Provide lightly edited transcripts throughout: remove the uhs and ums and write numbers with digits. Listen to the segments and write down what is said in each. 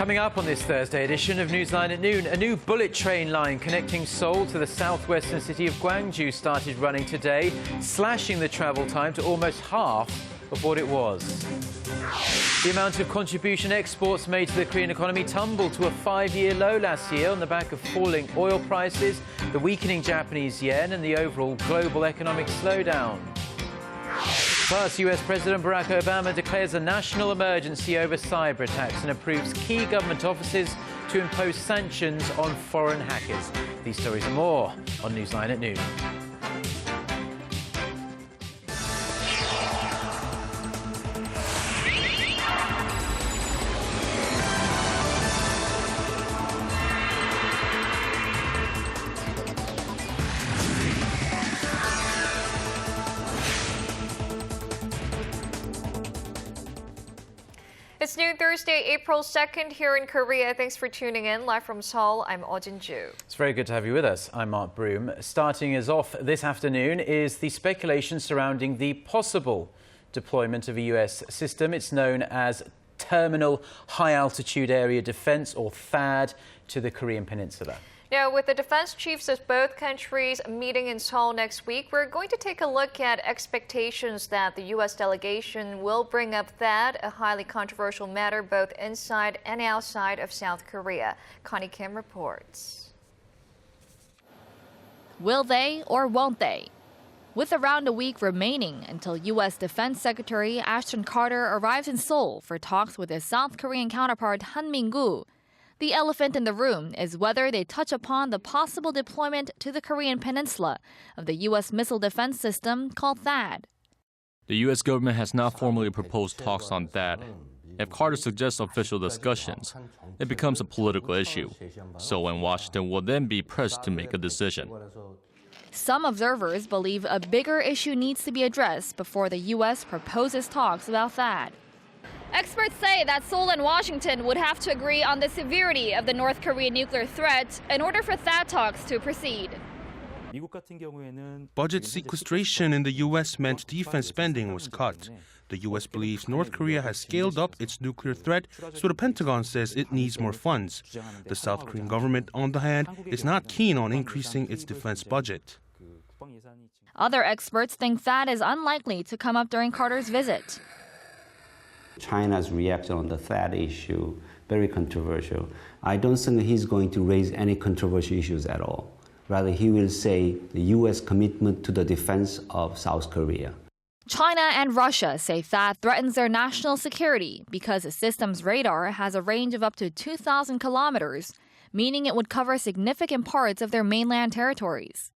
Coming up on this Thursday edition of Newsline at Noon, a new bullet train line connecting Seoul to the southwestern city of Gwangju started running today, slashing the travel time to almost half of what it was. The amount of contribution exports made to the Korean economy tumbled to a 5-year low last year on the back of falling oil prices, the weakening Japanese yen and the overall global economic slowdown. Plus, US President Barack Obama declares a national emergency over cyber attacks and approves key government offices to impose sanctions on foreign hackers. These stories and more on Newsline at Noon. It's noon Thursday, April 2nd here in Korea. Thanks for tuning in. Live from Seoul, I'm Eoh Jin-joo. It's very good to have you with us. I'm Mark Broome. Starting us off this afternoon is the speculation surrounding the possible deployment of a US system. It's known as Terminal High Altitude Area Defense, or THAAD, to the Korean Peninsula. Now, with the defense chiefs of both countries meeting in Seoul next week, we're going to take a look at expectations that the U.S. delegation will bring up THAAD, a highly controversial matter both inside and outside of South Korea. Connie Kim reports. Will they or won't they? With around a week remaining until U.S. Defense Secretary Ashton Carter arrives in Seoul for talks with his South Korean counterpart Han Min-gu, the elephant in the room is whether they touch upon the possible deployment to the Korean peninsula of the U.S. missile defense system called THAAD. The U.S. government has not formally proposed talks on THAAD. If Carter suggests official discussions, it becomes a political issue. Seoul and Washington will then be pressed to make a decision. Some observers believe a bigger issue needs to be addressed before the U.S. proposes talks about THAAD. Experts say that Seoul and Washington would have to agree on the severity of the North Korean nuclear threat in order for THAAD talks to proceed. Budget sequestration in the U.S. meant defense spending was cut. The U.S. believes North Korea has scaled up its nuclear threat, so the Pentagon says it needs more funds. The South Korean government, on the hand, is not keen on increasing its defense budget. Other experts think THAAD is unlikely to come up during Carter's visit. China's reaction on the THAAD issue, very controversial. I don't think he's going to raise any controversial issues at all. Rather, he will say the U.S. commitment to the defense of South Korea. China and Russia say THAAD threatens their national security because the system's radar has a range of up to 2,000 kilometers, meaning it would cover significant parts of their mainland territories.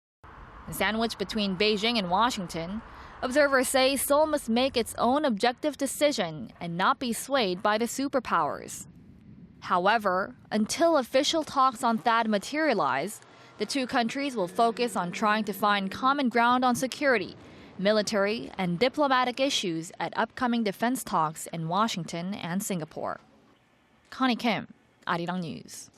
Sandwiched between Beijing and Washington, observers say Seoul must make its own objective decision and not be swayed by the superpowers. However, until official talks on THAAD materialize, the two countries will focus on trying to find common ground on security, military, and diplomatic issues at upcoming defense talks in Washington and Singapore. Connie Kim, Arirang News.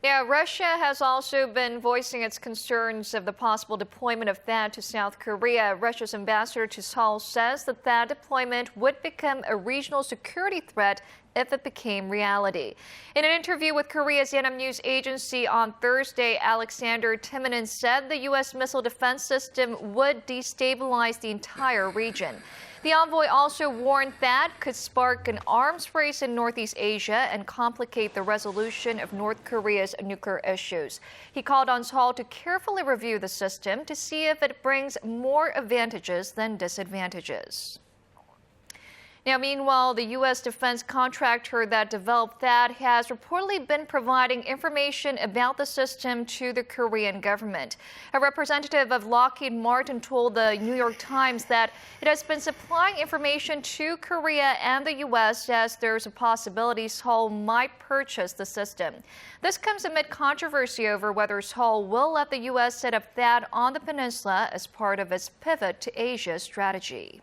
Now, Russia has also been voicing its concerns of the possible deployment of THAAD to South Korea. Russia's ambassador to Seoul says that THAAD deployment would become a regional security threat if it became reality. In an interview with Korea's Yonhap News Agency on Thursday, Alexander Timonen said the U.S. missile defense system would destabilize the entire region. The envoy also warned THAAD could spark an arms race in Northeast Asia and complicate the resolution of North Korea's nuclear issues. He called on Seoul to carefully review the system to see if it brings more advantages than disadvantages. Now, meanwhile, the U.S. defense contractor that developed THAAD has reportedly been providing information about the system to the Korean government. A representative of Lockheed Martin told the New York Times that it has been supplying information to Korea and the U.S. as there's a possibility Seoul might purchase the system. This comes amid controversy over whether Seoul will let the U.S. set up THAAD on the peninsula as part of its pivot to Asia strategy.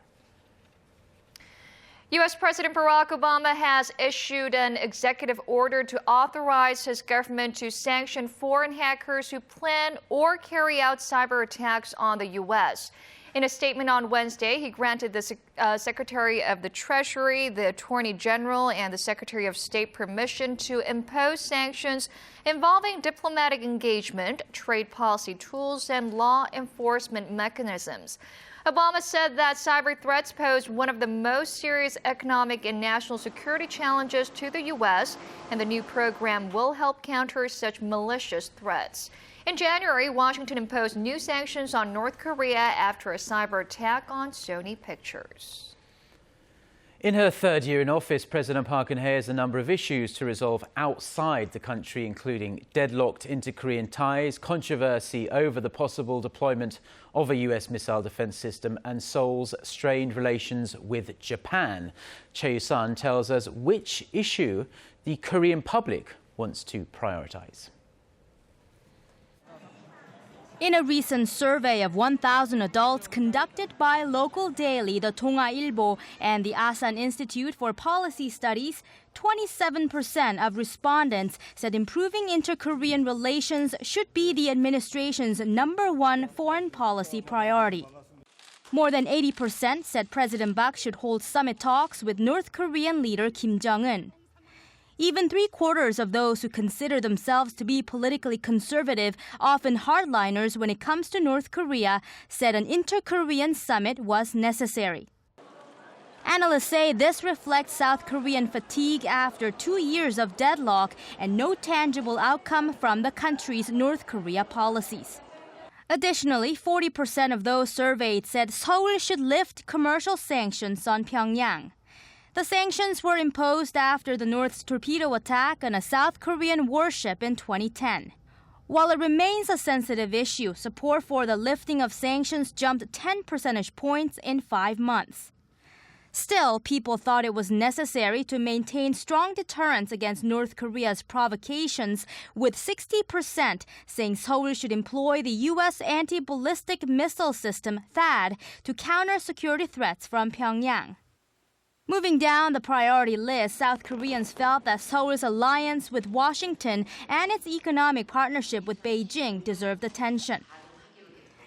U.S. President Barack Obama has issued an executive order to authorize his government to sanction foreign hackers who plan or carry out cyber attacks on the U.S. In a statement on Wednesday, he granted the Secretary of the Treasury, the Attorney General, and the Secretary of State permission to impose sanctions involving diplomatic engagement, trade policy tools, and law enforcement mechanisms. Obama said that cyber threats pose one of the most serious economic and national security challenges to the U.S., and the new program will help counter such malicious threats. In January, Washington imposed new sanctions on North Korea after a cyber attack on Sony Pictures. In her third year in office, President Park Geun-hye has a number of issues to resolve outside the country, including deadlocked inter-Korean ties, controversy over the possible deployment of a U.S. missile defense system, and Seoul's strained relations with Japan. Choi Yu-sun tells us which issue the Korean public wants to prioritize. In a recent survey of 1,000 adults conducted by local daily the 동아일보 and the Asan Institute for Policy Studies, 27% of respondents said improving inter-Korean relations should be the administration's #1 foreign policy priority. More than 80% said President Park should hold summit talks with North Korean leader Kim Jong-un. Even 3/4 of those who consider themselves to be politically conservative, often hardliners when it comes to North Korea, said an inter-Korean summit was necessary. Analysts say this reflects South Korean fatigue after 2 years of deadlock and no tangible outcome from the country's North Korea policies. Additionally, 40% of those surveyed said Seoul should lift commercial sanctions on Pyongyang. The sanctions were imposed after the North's torpedo attack on a South Korean warship in 2010. While it remains a sensitive issue, support for the lifting of sanctions jumped 10 percentage points in 5 months. Still, people thought it was necessary to maintain strong deterrence against North Korea's provocations, with 60% saying Seoul should employ the U.S. anti-ballistic missile system THAAD to counter security threats from Pyongyang. Moving down the priority list, South Koreans felt that Seoul's alliance with Washington and its economic partnership with Beijing deserved attention.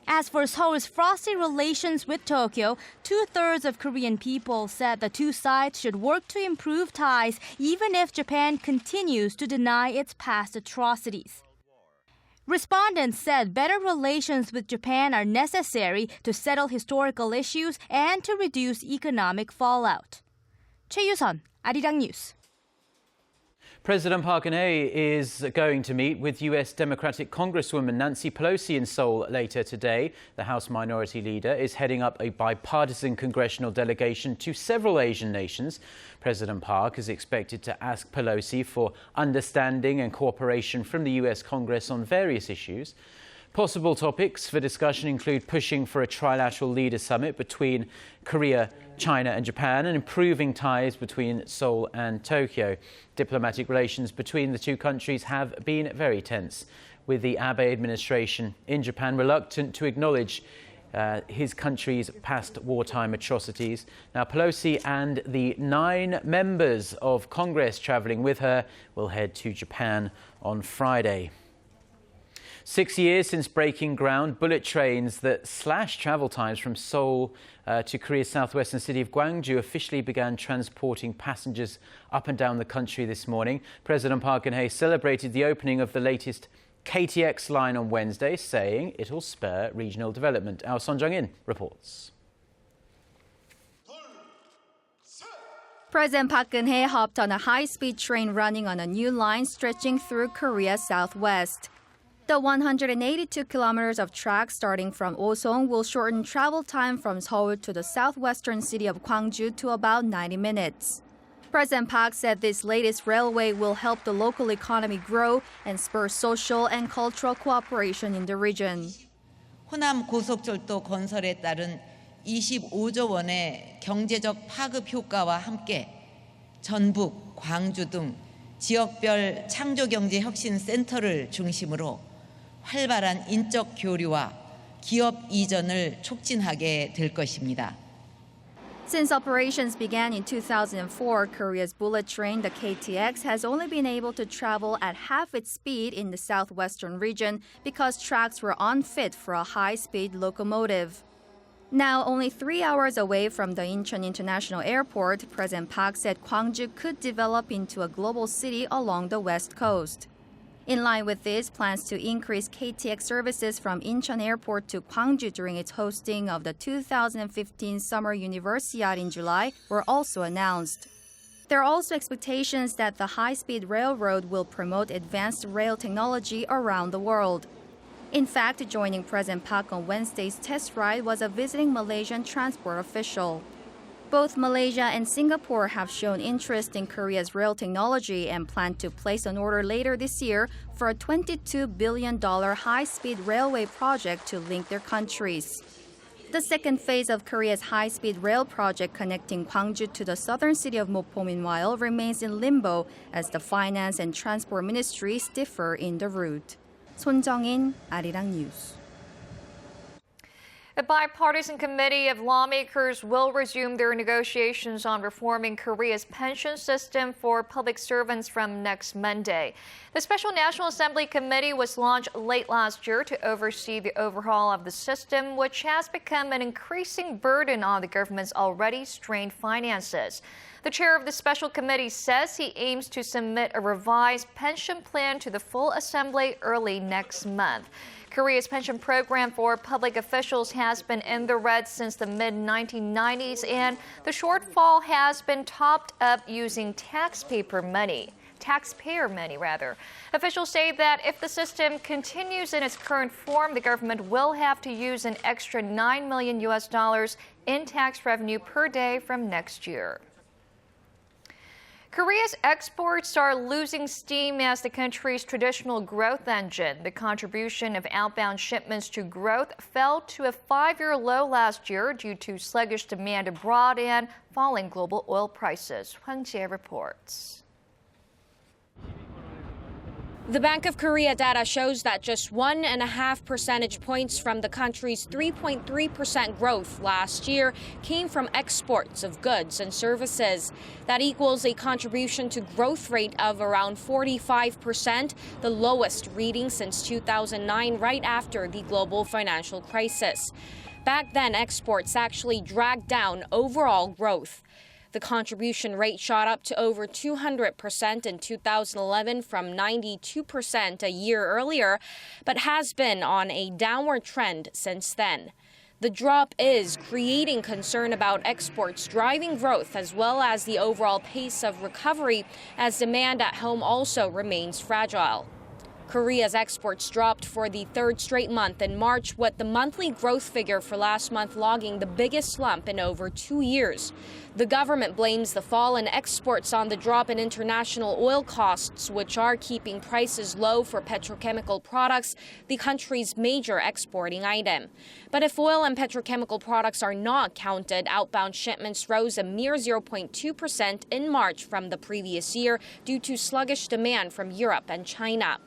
As for Seoul's frosty relations with Tokyo, 2/3 of Korean people said the two sides should work to improve ties even if Japan continues to deny its past atrocities. Respondents said better relations with Japan are necessary to settle historical issues and to reduce economic fallout. Choi Yu-sun, Arirang News. President Park Geun-hye is going to meet with U.S. Democratic Congresswoman Nancy Pelosi in Seoul later today. The House Minority Leader is heading up a bipartisan congressional delegation to several Asian nations. President Park is expected to ask Pelosi for understanding and cooperation from the U.S. Congress on various issues. Possible topics for discussion include pushing for a trilateral leaders summit between Korea, China and Japan, and improving ties between Seoul and Tokyo. Diplomatic relations between the two countries have been very tense, with the Abe administration in Japan reluctant to acknowledge his country's past wartime atrocities. Now, Pelosi and the 9 members of Congress traveling with her will head to Japan on Friday. 6 years since breaking ground, bullet trains that slash travel times from Seoul to Korea's southwestern city of Gwangju officially began transporting passengers up and down the country this morning. President Park Geun-hye celebrated the opening of the latest KTX line on Wednesday, saying it'll spur regional development. Our Son Jung-in reports. President Park Geun-hye hopped on a high-speed train running on a new line stretching through Korea's southwest. The 182 kilometers of track starting from Osong will shorten travel time from Seoul to the southwestern city of Gwangju to about 90 minutes. President Park said this latest railway will help the local economy grow and spur social and cultural cooperation in the region. 호남 고속철도 건설에 따른 25조 원의 경제적 파급 효과와 함께 전북, 광주 등 지역별 창조경제 혁신 센터를 중심으로 활발한 인적 교류와 기업 이전을 촉진하게 될 것입니다. Since operations began in 2004, Korea's bullet train, the KTX, has only been able to travel at half its speed in the southwestern region because tracks were unfit for a high-speed locomotive. Now, only 3 hours away from the Incheon International Airport, President Park said Gwangju could develop into a global city along the west coast. In line with this, plans to increase KTX services from Incheon Airport to Gwangju during its hosting of the 2015 Summer Universiade in July were also announced. There are also expectations that the high-speed railroad will promote advanced rail technology around the world. In fact, joining President Park on Wednesday's test ride was a visiting Malaysian transport official. Both Malaysia and Singapore have shown interest in Korea's rail technology and plan to place an order later this year for a $22 billion high-speed railway project to link their countries. The second phase of Korea's high-speed rail project connecting Gwangju to the southern city of Mokpo, meanwhile, remains in limbo as the finance and transport ministries differ in the route. Son Jung-in, Arirang News. A bipartisan committee of lawmakers will resume their negotiations on reforming Korea's pension system for public servants from next Monday. The Special National Assembly Committee was launched late last year to oversee the overhaul of the system, which has become an increasing burden on the government's already strained finances. The chair of the special committee says he aims to submit a revised pension plan to the full assembly early next month. Korea's pension program for public officials has been in the red since the mid-1990s, and the shortfall has been topped up using taxpayer money. Officials say that if the system continues in its current form, the government will have to use an extra $9 million in tax revenue per day from next year. Korea's exports are losing steam as the country's traditional growth engine. The contribution of outbound shipments to growth fell to a 5-year low last year due to sluggish demand abroad and falling global oil prices. Hwang Jae reports. The Bank of Korea data shows that just 1.5 percentage points from the country's 3.3% growth last year came from exports of goods and services. That equals a contribution to growth rate of around 45%, the lowest reading since 2009, right after the global financial crisis. Back then, exports actually dragged down overall growth. The contribution rate shot up to over 200% in 2011 from 92% a year earlier, but has been on a downward trend since then. The drop is creating concern about exports driving growth as well as the overall pace of recovery as demand at home also remains fragile. Korea's exports dropped for the third straight month in March, with the monthly growth figure for last month logging the biggest slump in over 2 years. The government blames the fall in exports on the drop in international oil costs, which are keeping prices low for petrochemical products, the country's major exporting item. But if oil and petrochemical products are not counted, outbound shipments rose a mere 0.2% in March from the previous year due to sluggish demand from Europe and China.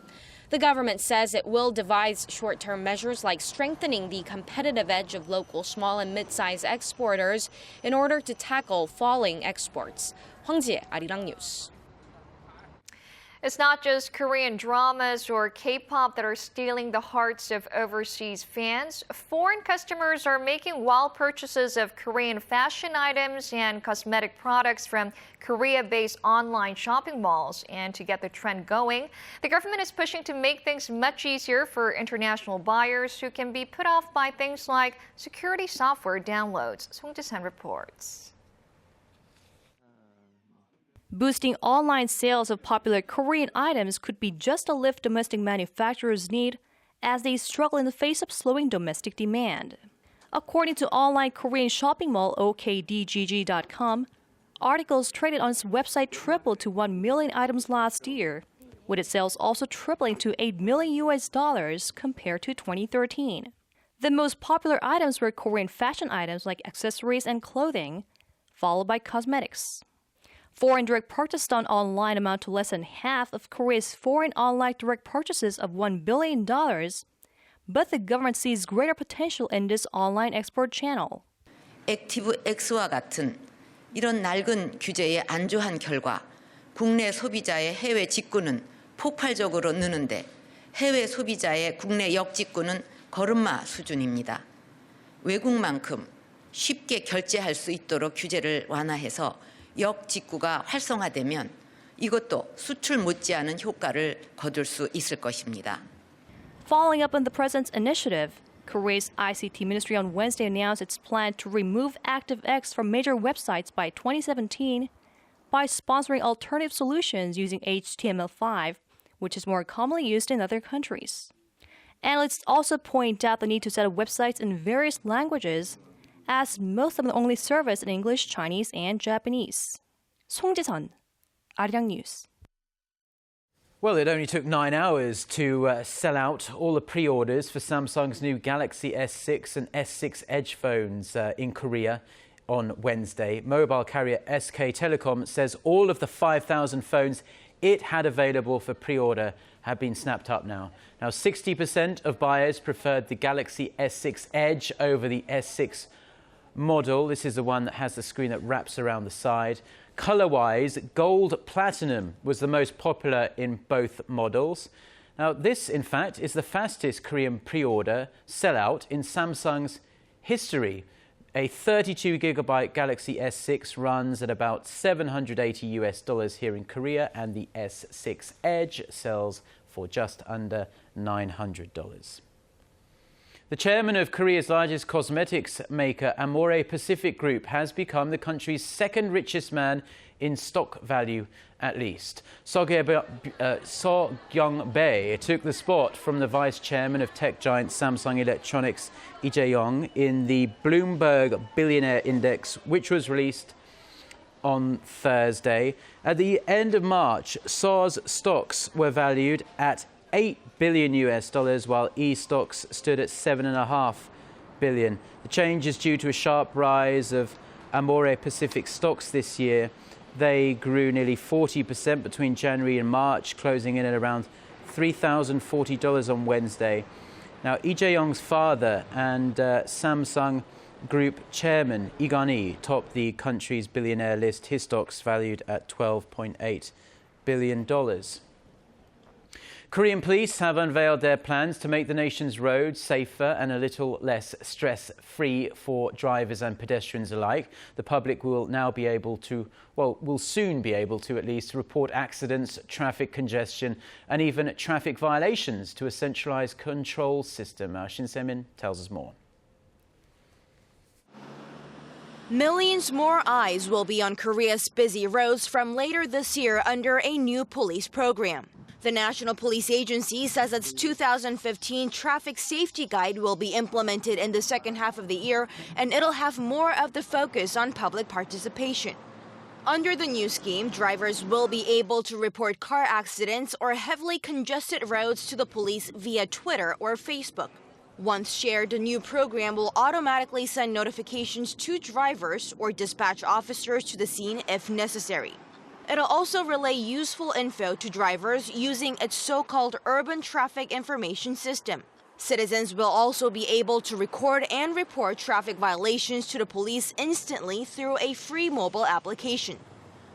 The government says it will devise short-term measures like strengthening the competitive edge of local small and mid-sized exporters in order to tackle falling exports. Hwang Jae, Arirang News. It's not just Korean dramas or K-pop that are stealing the hearts of overseas fans. Foreign customers are making wild purchases of Korean fashion items and cosmetic products from Korea-based online shopping malls. And to get the trend going, the government is pushing to make things much easier for international buyers who can be put off by things like security software downloads. Song Ji-san reports. Boosting online sales of popular Korean items could be just a lift domestic manufacturers need as they struggle in the face of slowing domestic demand. According to online Korean shopping mall OKDGG.com, articles traded on its website tripled to 1 million items last year, with its sales also tripling to $8 million compared to 2013. The most popular items were Korean fashion items like accessories and clothing, followed by cosmetics. Foreign direct purchases done online amount to less than half of Korea's foreign online direct purchases of $1 billion, but the government sees greater potential in this online export channel. 액티브 X와 같은 이런 낡은 규제에 안주한 결과 국내 소비자의 해외 직구는 폭발적으로 느는데 해외 소비자의 국내 역직구는 걸음마 수준입니다. 외국만큼 쉽게 결제할 수 있도록 규제를 완화해서 역직구가 활성화되면 이것도 수출 못지않은 효과를 거둘 수 있을 것입니다. Following up on the president's initiative, Korea's ICT ministry on Wednesday announced its plan to remove ActiveX from major websites by 2017 by sponsoring alternative solutions using HTML5, which is more commonly used in other countries. Analysts also point out the need to set up websites in various languages, as most of them only service in English, Chinese, and Japanese. 송지선, Arirang News. Well, it only took 9 hours to sell out all the pre-orders for Samsung's new Galaxy S6 and S6 Edge phones in Korea on Wednesday. Mobile carrier SK Telecom says all of the 5,000 phones it had available for pre-order have been snapped up now. Now, 60% of buyers preferred the Galaxy S6 Edge over the S6 model. This is the one that has the screen that wraps around the side. Color-wise, gold platinum was the most popular in both models. Now, this, in fact, is the fastest Korean pre-order sellout in Samsung's history. A 32GB Galaxy S6 runs at about $780 here in Korea, and the S6 Edge sells for just under $900. The chairman of Korea's largest cosmetics maker, Amore Pacific Group, has become the country's second richest man in stock value, at least. So Kyung-bae took the spot from the vice chairman of tech giant Samsung Electronics, Lee Jae-young, in the Bloomberg Billionaire Index, which was released on Thursday. At the end of March, So's stocks were valued at $8 billion, while E stocks stood at $7.5 billion. The change is due to a sharp rise of Amore Pacific stocks this year. They grew nearly 40% between January and March, closing in at around $3,040 on Wednesday. Now, Lee Jae-young's father and Samsung Group Chairman Lee Gun-hee topped the country's billionaire list, his stocks valued at $12.8 billion. Korean police have unveiled their plans to make the nation's roads safer and a little less stress-free for drivers and pedestrians alike. The public will now be able to, will soon be able to at least report accidents, traffic congestion and even traffic violations to a centralized control system. Shin Se-min tells us more. Millions more eyes will be on Korea's busy roads from later this year under a new police program. The National Police Agency says its 2015 Traffic Safety Guide will be implemented in the second half of the year, and it'll have more of the focus on public participation. Under the new scheme, drivers will be able to report car accidents or heavily congested roads to the police via Twitter or Facebook. Once shared, the new program will automatically send notifications to drivers or dispatch officers to the scene if necessary. It'll also relay useful info to drivers using its so-called Urban Traffic Information System. Citizens will also be able to record and report traffic violations to the police instantly through a free mobile application.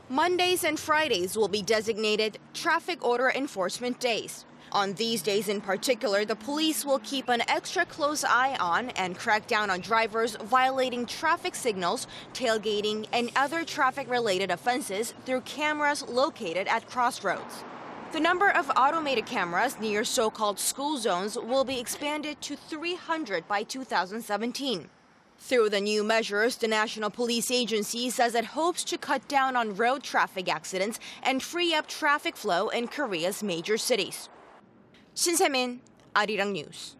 Mondays and Fridays will be designated traffic order enforcement days. On these days in particular, the police will keep an extra close eye on and crack down on drivers violating traffic signals, tailgating, and other traffic-related offenses through cameras located at crossroads. The number of automated cameras near so-called school zones will be expanded to 300 by 2017. Through the new measures, the National Police Agency says it hopes to cut down on road traffic accidents and free up traffic flow in Korea's major cities. Shin Se-min, Arirang News.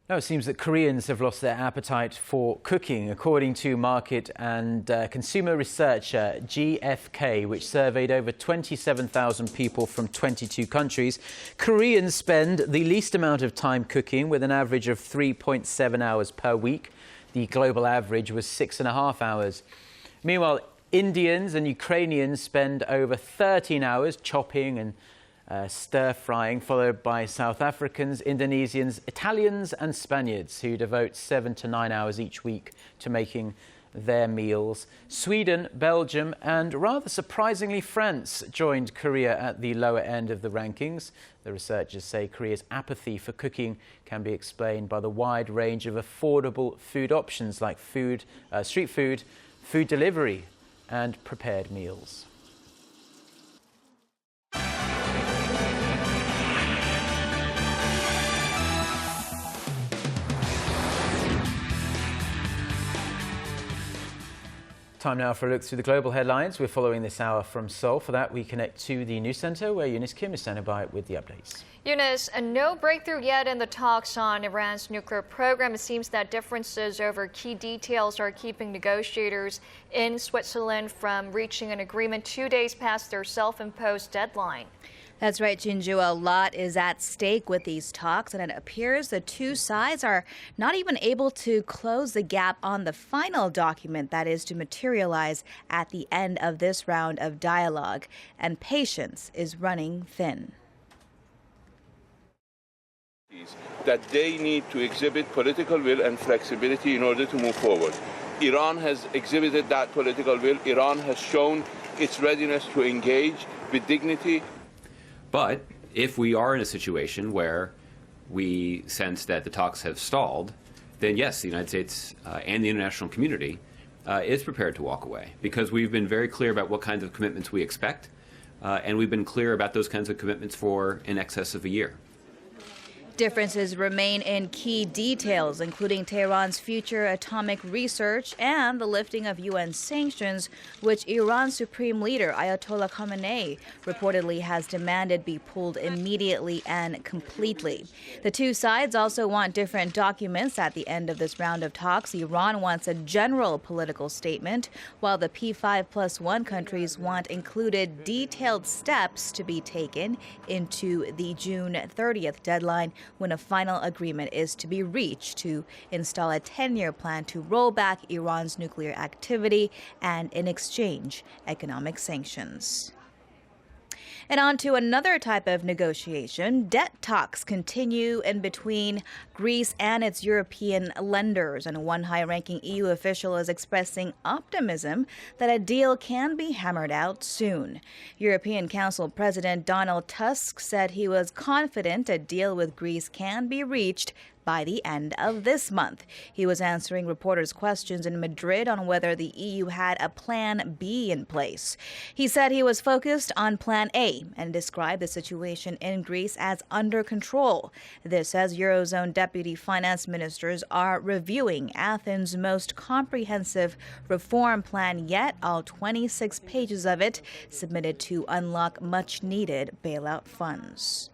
Now, it seems that Koreans have lost their appetite for cooking, according to market and consumer researcher GfK, which surveyed over 27,000 people from 22 countries. Koreans spend the least amount of time cooking, with an average of 3.7 hours per week. The global average was 6.5 hours. Meanwhile, Indians and Ukrainians spend over 13 hours chopping and stir-frying, followed by South Africans, Indonesians, Italians and Spaniards, who devote 7 to 9 hours each week to making their meals. Sweden, Belgium and rather surprisingly France joined Korea at the lower end of the rankings. The researchers say Korea's apathy for cooking can be explained by the wide range of affordable food options like street food, food delivery and prepared meals. Time now for a look through the global headlines. We're following this hour from Seoul. For that, we connect to the news center where Eunice Kim is standing by with the updates. Eunice, no breakthrough yet in the talks on Iran's nuclear program. It seems that differences over key details are keeping negotiators in Switzerland from reaching an agreement 2 days past their self-imposed deadline. That's right, Jin-joo. A lot is at stake with these talks, and it appears the two sides are not even able to close the gap on the final document that is to materialize at the end of this round of dialogue. And patience is running thin. That they need to exhibit political will and flexibility in order to move forward. Iran has exhibited that political will. Iran has shown its readiness to engage with dignity. But if we are in a situation where we sense that the talks have stalled, then yes, the United States and the international community is prepared to walk away, because we've been very clear about what kinds of commitments we expect, and we've been clear about those kinds of commitments for in excess of a year. Differences remain in key details, including Tehran's future atomic research and the lifting of UN sanctions, which Iran's supreme leader, Ayatollah Khamenei, reportedly has demanded be pulled immediately and completely. The two sides also want different documents at the end of this round of talks. Iran wants a general political statement, while the P5+1 countries want included detailed steps to be taken into the June 30th deadline, when a final agreement is to be reached to install a 10-year plan to roll back Iran's nuclear activity and, in exchange, economic sanctions. And on to another type of negotiation. Debt talks continue in between Greece and its European lenders. And one high-ranking EU official is expressing optimism that a deal can be hammered out soon. European Council President Donald Tusk said he was confident a deal with Greece can be reached by the end of this month. He was answering reporters' questions in Madrid on whether the EU had a plan B in place. He said he was focused on plan A and described the situation in Greece as under control. This as Eurozone deputy finance ministers are reviewing Athens' most comprehensive reform plan yet, all 26 pages of it submitted to unlock much-needed bailout funds.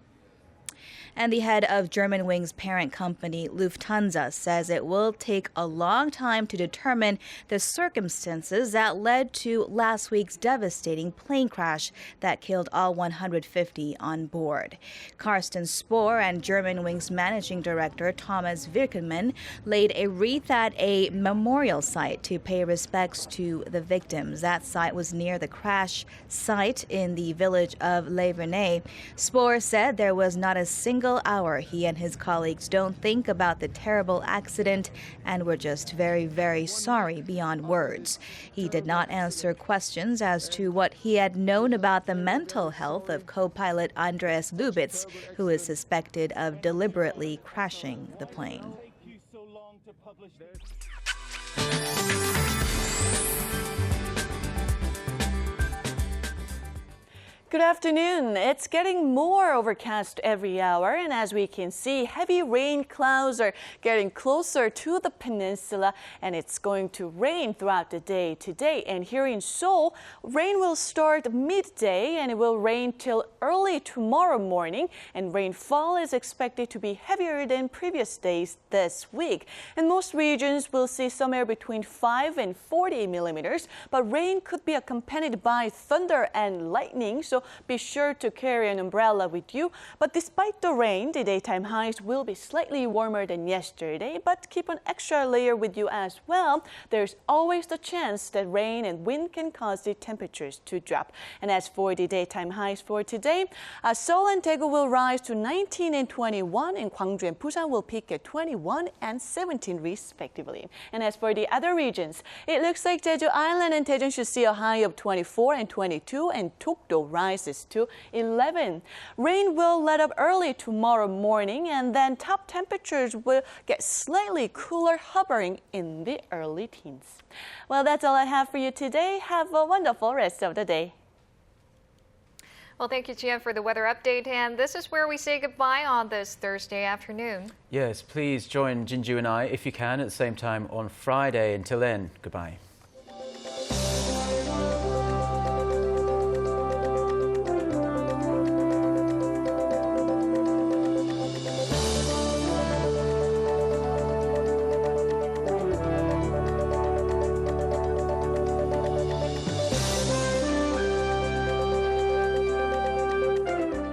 And the head of Germanwings parent company Lufthansa says it will take a long time to determine the circumstances that led to last week's devastating plane crash that killed all 150 on board. Carsten Spohr and Germanwings managing director Thomas Wirkenmann laid a wreath at a memorial site to pay respects to the victims. That site was near the crash site in the village of Le Vernet. Spohr said there was not a single hour he and his colleagues don't think about the terrible accident and were just very, very sorry beyond words. He did not answer questions as to what he had known about the mental health of co-pilot Andreas Lubitz, who is suspected of deliberately crashing the plane. Good afternoon. It's getting more overcast every hour, and as we can see, heavy rain clouds are getting closer to the peninsula, and it's going to rain throughout the day today. And here in Seoul, rain will start midday and it will rain till early tomorrow morning, and rainfall is expected to be heavier than previous days this week. And most regions will see somewhere between 5 and 40 millimeters, but rain could be accompanied by thunder and lightning, so so be sure to carry an umbrella with you. But despite the rain, the daytime highs will be slightly warmer than yesterday, but keep an extra layer with you as well. There's always the chance that rain and wind can cause the temperatures to drop. And as for the daytime highs for today, Seoul and Daegu will rise to 19 and 21, and Gwangju and Busan will peak at 21 and 17 respectively. And as for the other regions, it looks like Jeju Island and Daejeon should see a high of 24 and 22, and Dokdo rises to 11. Rain will let up early tomorrow morning, and then top temperatures will get slightly cooler, hovering in the early teens. Well, that's all I have for you today. Have a wonderful rest of the day. Well, thank you, Jian, for the weather update. And this is where we say goodbye on this Thursday afternoon. Yes, please join Jin-joo and I, if you can, at the same time on Friday. Until then, goodbye.